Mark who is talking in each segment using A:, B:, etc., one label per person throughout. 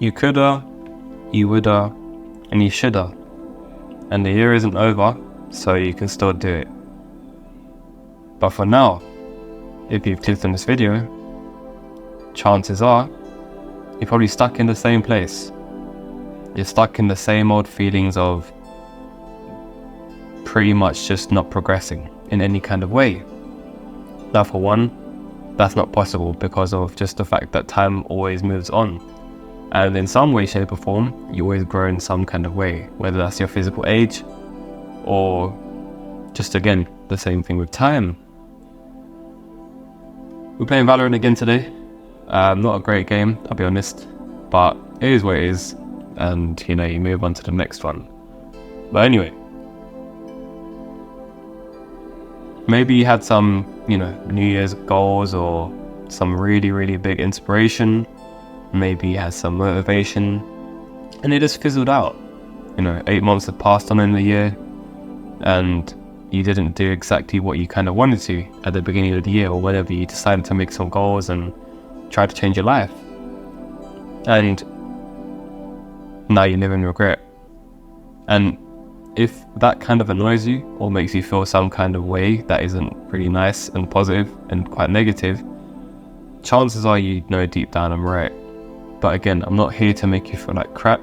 A: You coulda, you woulda, and you shoulda. And the year isn't over, so you can still do it. But for now, if you've clicked on this video, chances are you're probably stuck in the same place. You're stuck in the same old feelings of pretty much just not progressing in any kind of way. Now, for one, that's not possible because of just the fact that time always moves on. And in some way, shape or form, you always grow in some kind of way, whether that's your physical age or just, again, the same thing with time. We're playing Valorant again today. Not a great game, I'll be honest, but it is what it is. And, you move on to the next one. But anyway, maybe you had some, New Year's goals or some really, really big inspiration. Maybe you had some motivation and it just fizzled out. 8 months have passed on in the year and you didn't do exactly what you kind of wanted to at the beginning of the year, or whenever you decided to make some goals and try to change your life. And now you live in regret. And if that kind of annoys you or makes you feel some kind of way that isn't really nice and positive and quite negative, chances are you know deep down I'm right. But again, I'm not here to make you feel like crap.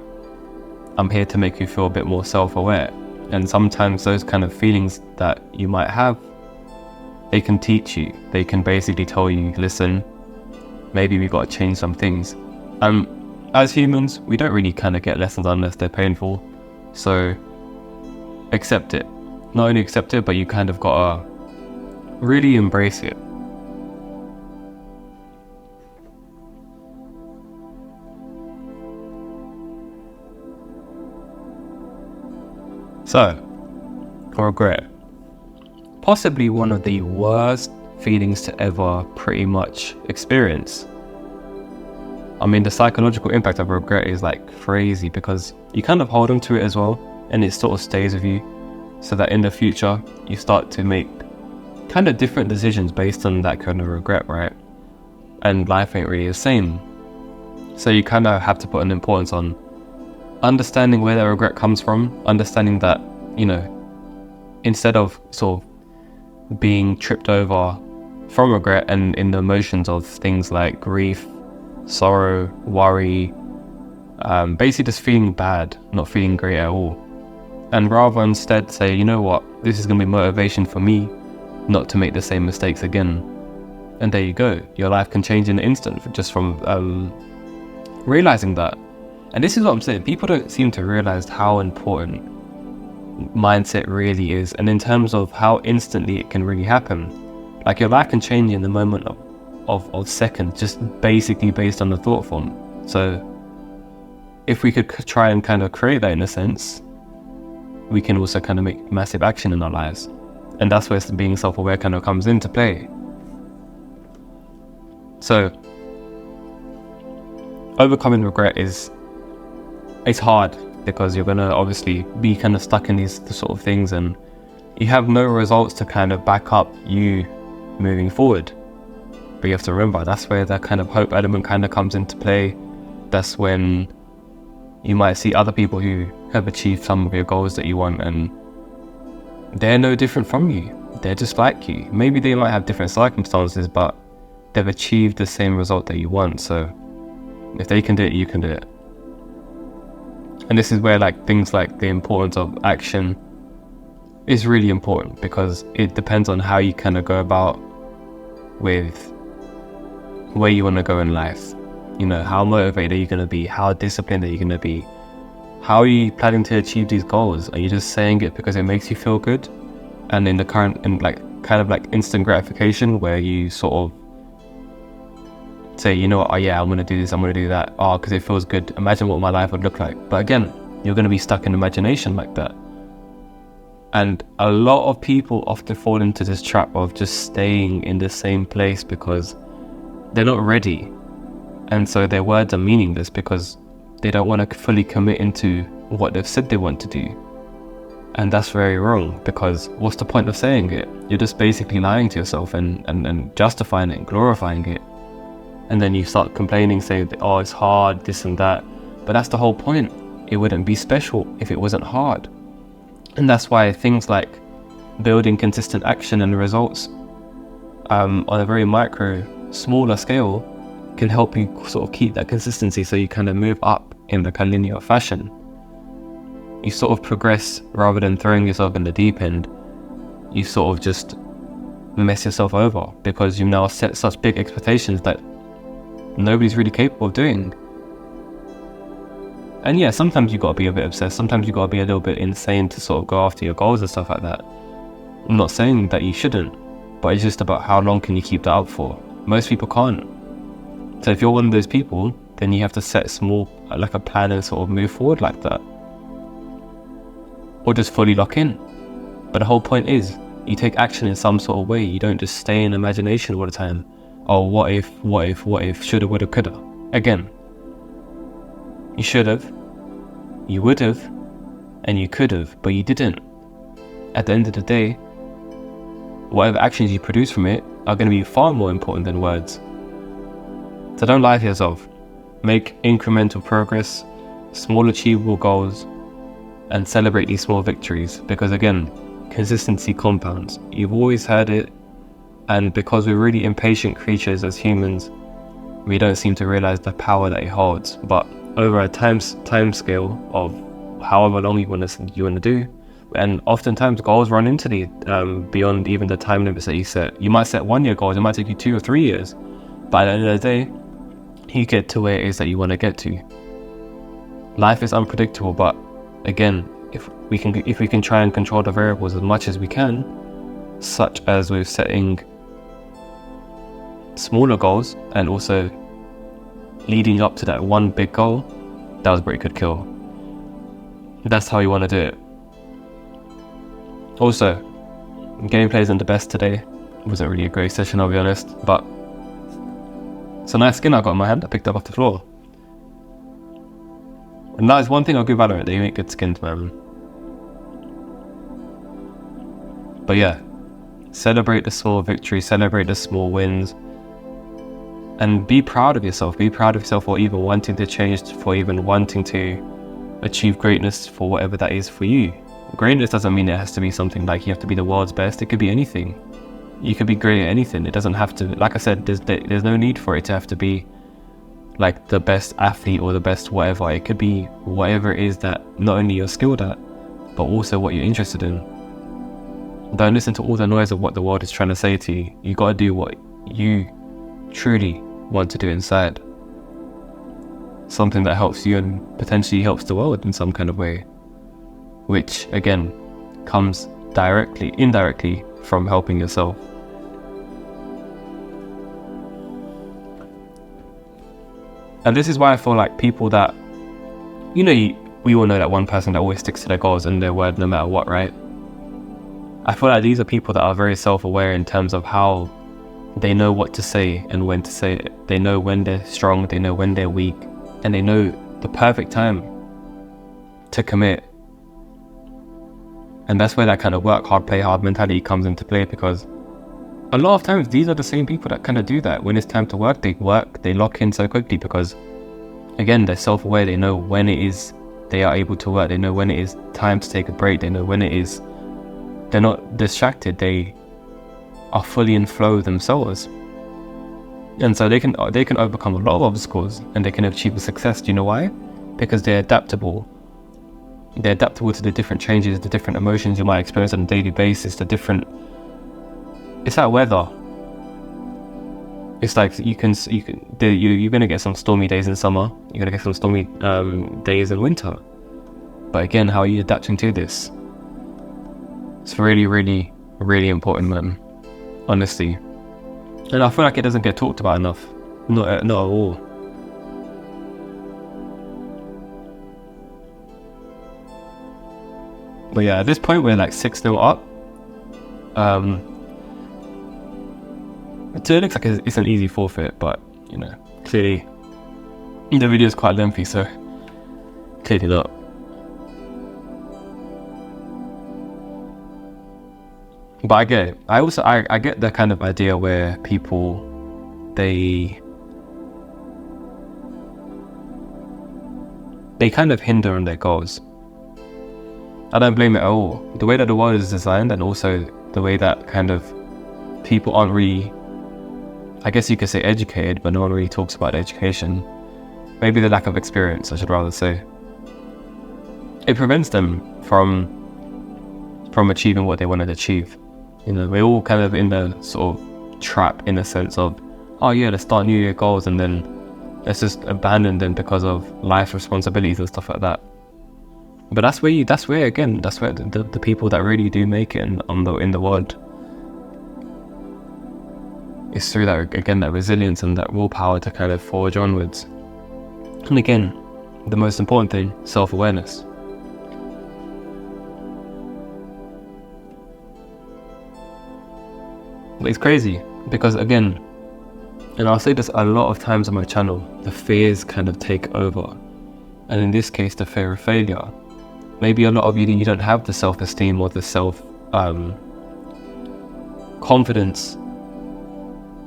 A: I'm here to make you feel a bit more self-aware. And sometimes those kind of feelings that you might have, they can teach you. They can basically tell you, listen, maybe we've got to change some things. As humans, we don't really kind of get lessons unless they're painful. So accept it. Not only accept it, but you kind of got to really embrace it. So, regret. Possibly one of the worst feelings to ever pretty much experience. I mean, the psychological impact of regret is like crazy because you kind of hold on to it as well, and it sort of stays with you, so that in the future you start to make kind of different decisions based on that kind of regret, right? And life ain't really the same. So you kind of have to put an importance on understanding where that regret comes from, understanding that, instead of sort of being tripped over from regret and in the emotions of things like grief, sorrow, worry, basically just feeling bad, not feeling great at all. And rather instead say, you know what, this is going to be motivation for me not to make the same mistakes again. And there you go, your life can change in an instant just from realizing that. And this is what I'm saying, people don't seem to realize how important mindset really is, and in terms of how instantly it can really happen. Like your life can change in the moment of seconds, just basically based on the thought form. So if we could try and kind of create that in a sense, we can also kind of make massive action in our lives. And that's where being self-aware kind of comes into play. So overcoming regret it's hard because you're going to obviously be kind of stuck in these sort of things and you have no results to kind of back up you moving forward. But you have to remember, that's where that kind of hope element kind of comes into play. That's when you might see other people who have achieved some of your goals that you want and they're no different from you. They're just like you. Maybe they might have different circumstances, but they've achieved the same result that you want. So if they can do it, you can do it. And this is where things like the importance of action is really important, because it depends on how you kind of go about with where you want to go in life. How motivated are you going to be? How disciplined are you going to be? How are you planning to achieve these goals? Are you just saying it because it makes you feel good? And in the current, kind of like instant gratification where you sort of say, I'm going to do this, I'm going to do that, because it feels good. Imagine what my life would look like. But again, you're going to be stuck in imagination like that. And a lot of people often fall into this trap of just staying in the same place because they're not ready. And so their words are meaningless because they don't want to fully commit into what they've said they want to do. And that's very wrong, because what's the point of saying it? You're just basically lying to yourself and justifying it and glorifying it. And then you start complaining, saying, it's hard, this and that. But that's the whole point. It wouldn't be special if it wasn't hard. And that's why things like building consistent action and results on a very smaller scale can help you sort of keep that consistency, so you kind of move up in like a linear fashion. You sort of progress rather than throwing yourself in the deep end. You sort of just mess yourself over because you've now set such big expectations that nobody's really capable of doing. And yeah, sometimes you gotta be a bit obsessed, sometimes you gotta be a little bit insane to sort of go after your goals and stuff like that. I'm not saying that you shouldn't, but it's just about how long can you keep that up for. Most people can't. So if you're one of those people, then you have to set small, like a plan, and sort of move forward like that. Or just fully lock in. But the whole point is, you take action in some sort of way. You don't just stay in imagination all the time. Oh, what if, shoulda, woulda, coulda. Again, you should have, you would have, and you could have, but you didn't. At the end of the day, whatever actions you produce from it are going to be far more important than words. So don't lie to yourself. Make incremental progress, small achievable goals, and celebrate these small victories, because again, consistency compounds. You've always heard it, and because we're really impatient creatures as humans, we don't seem to realize the power that it holds. But over a time scale of however long you want to do, and oftentimes goals run into the beyond even the time limits that you set. You might set 1 year goals, it might take you 2 or 3 years, but at the end of the day, you get to where it is that you want to get to. Life is unpredictable, but again, if we can try and control the variables as much as we can, such as with setting smaller goals and also leading up to that one big goal, that was a pretty good kill. That's how you want to do it. Also, gameplay isn't the best today. It wasn't really a great session, I'll be honest, but it's a nice skin I got in my hand. I picked up off the floor. And that is one thing I'll give Valorant, they make good skins, man. But yeah, celebrate the small victories, celebrate the small wins, and be proud of yourself. Be proud of yourself for even wanting to change, for even wanting to achieve greatness for whatever that is for you. Greatness doesn't mean it has to be something like you have to be the world's best. It could be anything. You could be great at anything. It doesn't have to, like I said, there's no need for it to have to be like the best athlete or the best whatever. It could be whatever it is that not only you're skilled at, but also what you're interested in. Don't listen to all the noise of what the world is trying to say to you. You gotta do what you truly want to do inside. Something that helps you and potentially helps the world in some kind of way. Which again, comes indirectly from helping yourself. And this is why I feel like people that, we all know that one person that always sticks to their goals and their word no matter what, right? I feel like these are people that are very self-aware in terms of how they know what to say and when to say it. They know when they're strong, they know when they're weak, and they know the perfect time to commit. And that's where that kind of work hard, play hard mentality comes into play, because a lot of times these are the same people that kind of do that. When it's time to work, they lock in so quickly because, again, they're self-aware. They know when it is they are able to work. They know when it is time to take a break. They know when it is, they're not distracted. They are fully in flow themselves. And so they can overcome a lot of obstacles and they can achieve a success. Do you know why? Because they're adaptable. They're adaptable to the different changes, the different emotions you might experience on a daily basis, it's like weather. It's like you're gonna get some stormy days in summer, you're gonna get some stormy days in winter. But again, how are you adapting to this? It's really, really, really important, man. Honestly. And I feel like it doesn't get talked about enough. Not at all. But yeah, at this point we're like 6-0 up. So it looks like it's an easy forfeit, but clearly the video is quite lengthy, so clearly not. But I get it. I get the kind of idea where people, they kind of hinder on their goals. I don't blame it at all. The way that the world is designed, and also the way that kind of people aren't really, I guess you could say educated, but no one really talks about education. Maybe the lack of experience, I should rather say. It prevents them from achieving what they want to achieve. You know, we're all kind of in the sort of trap, in the sense of, oh yeah, let's start New Year goals and then let's just abandon them because of life responsibilities and stuff like that. But that's where the people that really do make it in the world, it's through that resilience and that willpower to kind of forge onwards. And again, the most important thing, self-awareness. But it's crazy because, again, and I'll say this a lot of times on my channel, the fears kind of take over. And in this case, the fear of failure. Maybe a lot of you don't have the self-esteem or the self-confidence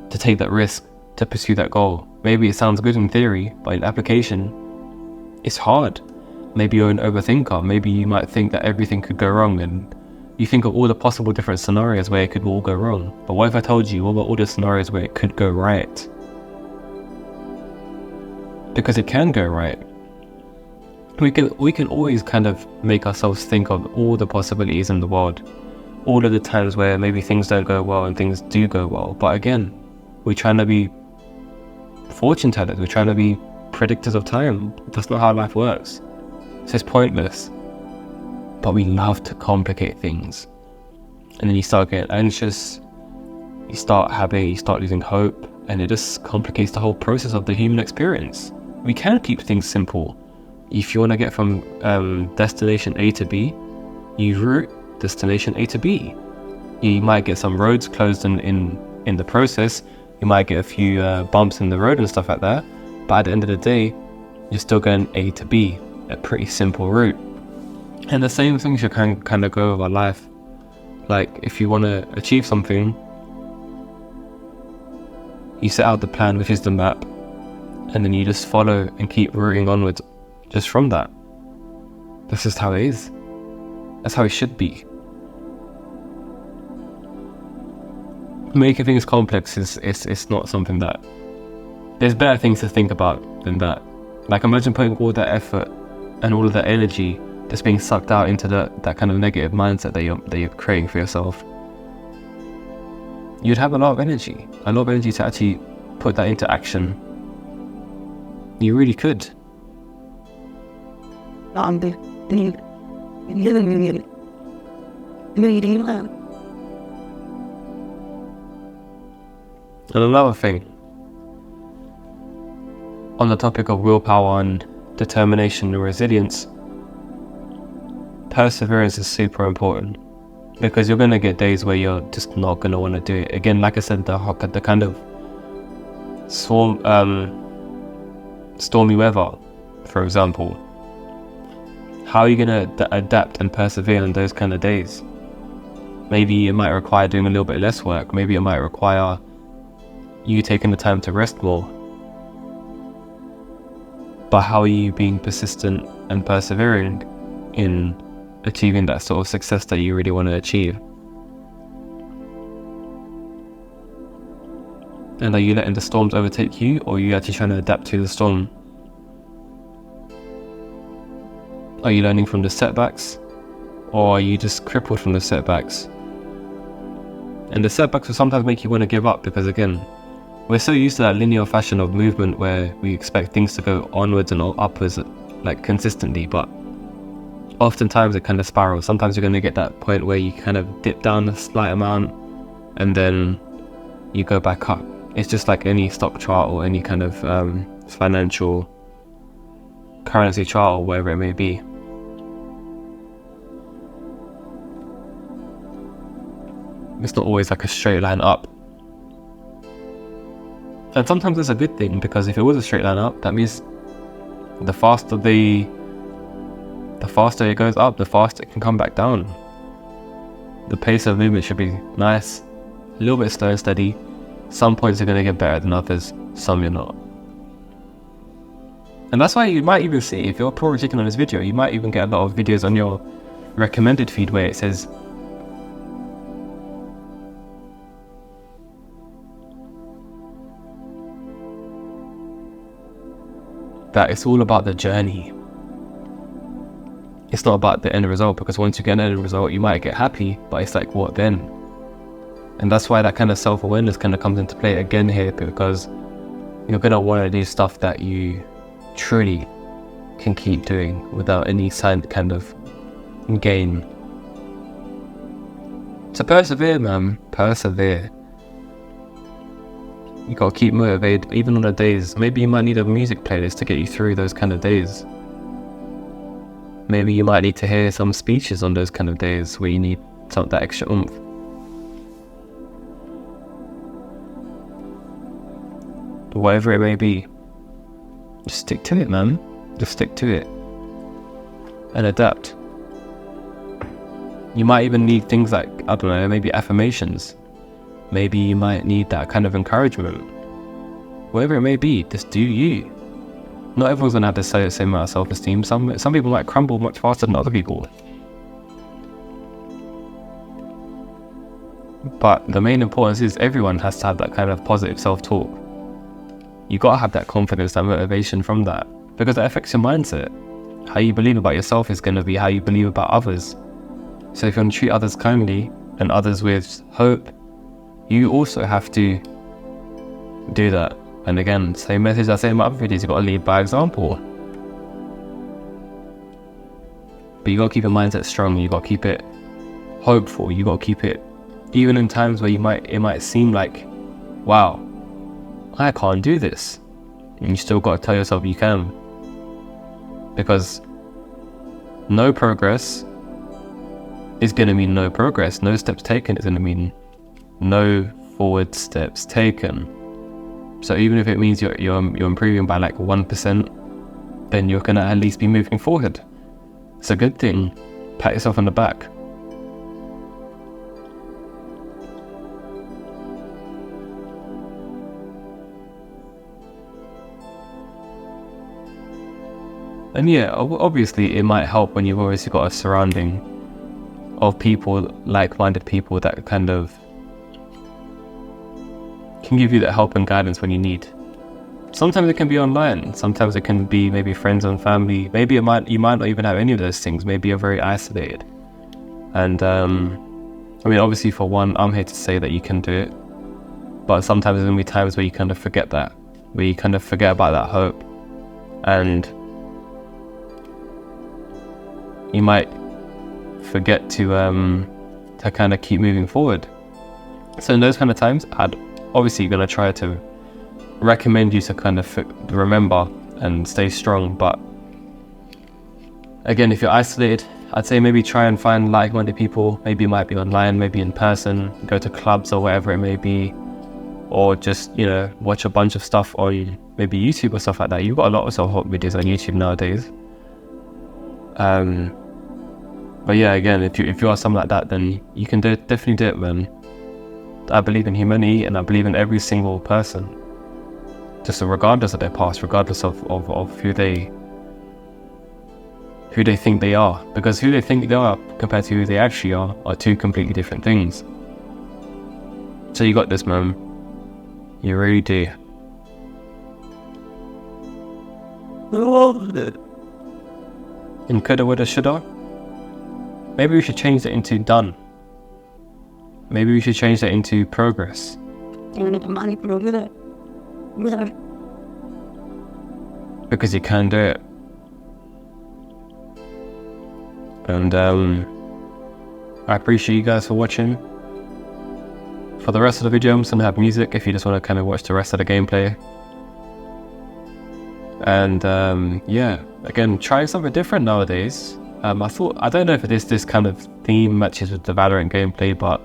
A: to take that risk, to pursue that goal. Maybe it sounds good in theory, but in application, it's hard. Maybe you're an overthinker. Maybe you might think that everything could go wrong, and you think of all the possible different scenarios where it could all go wrong. But what if I told you, what about all the scenarios where it could go right? Because it can go right. We can always kind of make ourselves think of all the possibilities in the world, all of the times where maybe things don't go well and things do go well. But again, we're trying to be fortune tellers, we're trying to be predictors of time. That's not how life works. So it's pointless. But we love to complicate things. And then you start getting anxious, you start losing hope, and it just complicates the whole process of the human experience. We can keep things simple. If you want to get from destination A to B, you route destination A to B. You might get some roads closed in the process, you might get a few bumps in the road and stuff like that, but at the end of the day, you're still going A to B, a pretty simple route. And the same thing should kind of go with our life. Like, if you want to achieve something, you set out the plan, which is the map, and then you just follow and keep routing onwards just from that. That's just how it is. That's how it should be. Making things complex is not something that... There's better things to think about than that. Like, imagine putting all that effort and all of that energy that's being sucked out into that kind of negative mindset that you're creating for yourself. You'd have a lot of energy to actually put that into action. You really could. And another thing, on the topic of willpower and determination and resilience, perseverance is super important, because you're going to get days where you're just not going to want to do it. Again, like I said, the kind of stormy weather, for example. How are you going to adapt and persevere in those kind of days? Maybe it might require doing a little bit less work. Maybe it might require you taking the time to rest more. But how are you being persistent and persevering in achieving that sort of success that you really want to achieve? And are you letting the storms overtake you, or are you actually trying to adapt to the storm? Are you learning from the setbacks, or are you just crippled from the setbacks? And the setbacks will sometimes make you want to give up, because again, we're so used to that linear fashion of movement where we expect things to go onwards and upwards like consistently, but oftentimes it kind of spirals. Sometimes you're going to get that point where you kind of dip down a slight amount and then you go back up. It's just like any stock chart or any kind of financial currency chart or whatever it may be. It's not always like a straight line up. And sometimes it's a good thing, because if it was a straight line up, that means the faster it goes up, the faster it can come back down. The pace of movement should be nice, a little bit slow and steady. Some points are going to get better than others, some you're not. And that's why you might even see, if you're probably clicking on this video, you might even get a lot of videos on your recommended feed where it says that it's all about the journey. It's not about the end result, because once you get an end result, you might get happy, but it's like, what then? And that's why that kind of self-awareness kind of comes into play again here, because you're going to want to do stuff that you truly can keep doing without any kind of gain. So persevere, man. Persevere. You gotta keep motivated, even on the days. Maybe you might need a music playlist to get you through those kind of days. Maybe you might need to hear some speeches on those kind of days where you need that extra oomph. Whatever it may be, just stick to it, man. Just stick to it and adapt. You might even need things like, I don't know, maybe affirmations. Maybe you might need that kind of encouragement. Whatever it may be, just do you. Not everyone's gonna have the same amount of self-esteem. Some people might crumble much faster than other people. But the main importance is everyone has to have that kind of positive self-talk. You gotta have that confidence, that motivation from that, because that affects your mindset. How you believe about yourself is gonna be how you believe about others. So if you want to treat others kindly and others with hope, you also have to do that. And again, same message I say in my other videos, you gotta lead by example. But you gotta keep your mindset strong, you gotta keep it hopeful, you gotta keep it, even in times where it might seem like, wow, I can't do this. And you still gotta tell yourself you can. Because no progress is gonna mean no progress. No steps taken is gonna mean no forward steps taken. So even if it means you're improving by like 1%, then you're gonna at least be moving forward. It's a good thing. Pat yourself on the back. And yeah, obviously it might help when you've always got a surrounding of people, like-minded people that kind of can give you that help and guidance when you need. Sometimes it can be online, sometimes it can be maybe friends and family, maybe you might not even have any of those things, maybe you're very isolated. And I mean, obviously for one, I'm here to say that you can do it, but sometimes there's going to be times where you kind of forget that, where you kind of forget about that hope, and you might forget to kind of keep moving forward. So in those kind of times, I'd obviously going to try to recommend you to kind of remember and stay strong. But again, if you're isolated, I'd say maybe try and find like-minded people. Maybe it might be online, maybe in person, go to clubs or whatever it may be, or just, you know, watch a bunch of stuff on maybe YouTube or stuff like that. You've got a lot of self-help videos on YouTube nowadays. But yeah, again, if you are something like that, then you can definitely do it, man. I believe in humanity, and I believe in every single person, just regardless of their past, regardless of who they think they are, because who they think they are compared to who they actually are two completely different things. So you got this, man. You really do. In coulda, woulda, shoulda. Maybe we should change that into done. Maybe we should change that into progress. Because you can do it. And I appreciate you guys for watching. For the rest of the video, I'm just going to have music if you just want to kind of watch the rest of the gameplay. And yeah, again, trying something different nowadays. I don't know if this kind of theme matches with the Valorant gameplay, but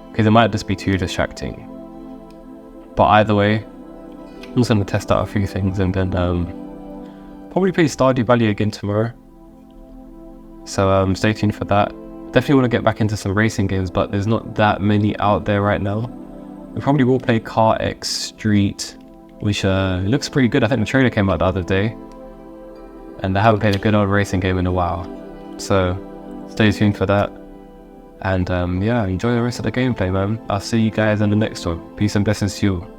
A: because it might just be too distracting. But either way, I'm just going to test out a few things and then probably play Stardew Valley again tomorrow. So stay tuned for that. Definitely want to get back into some racing games, but there's not that many out there right now. We probably will play Car X Street, which looks pretty good. I think the trailer came out the other day. and I haven't played a good old racing game in a while. So stay tuned for that. And yeah, enjoy the rest of the gameplay, man. I'll see you guys in the next one. Peace and blessings to you.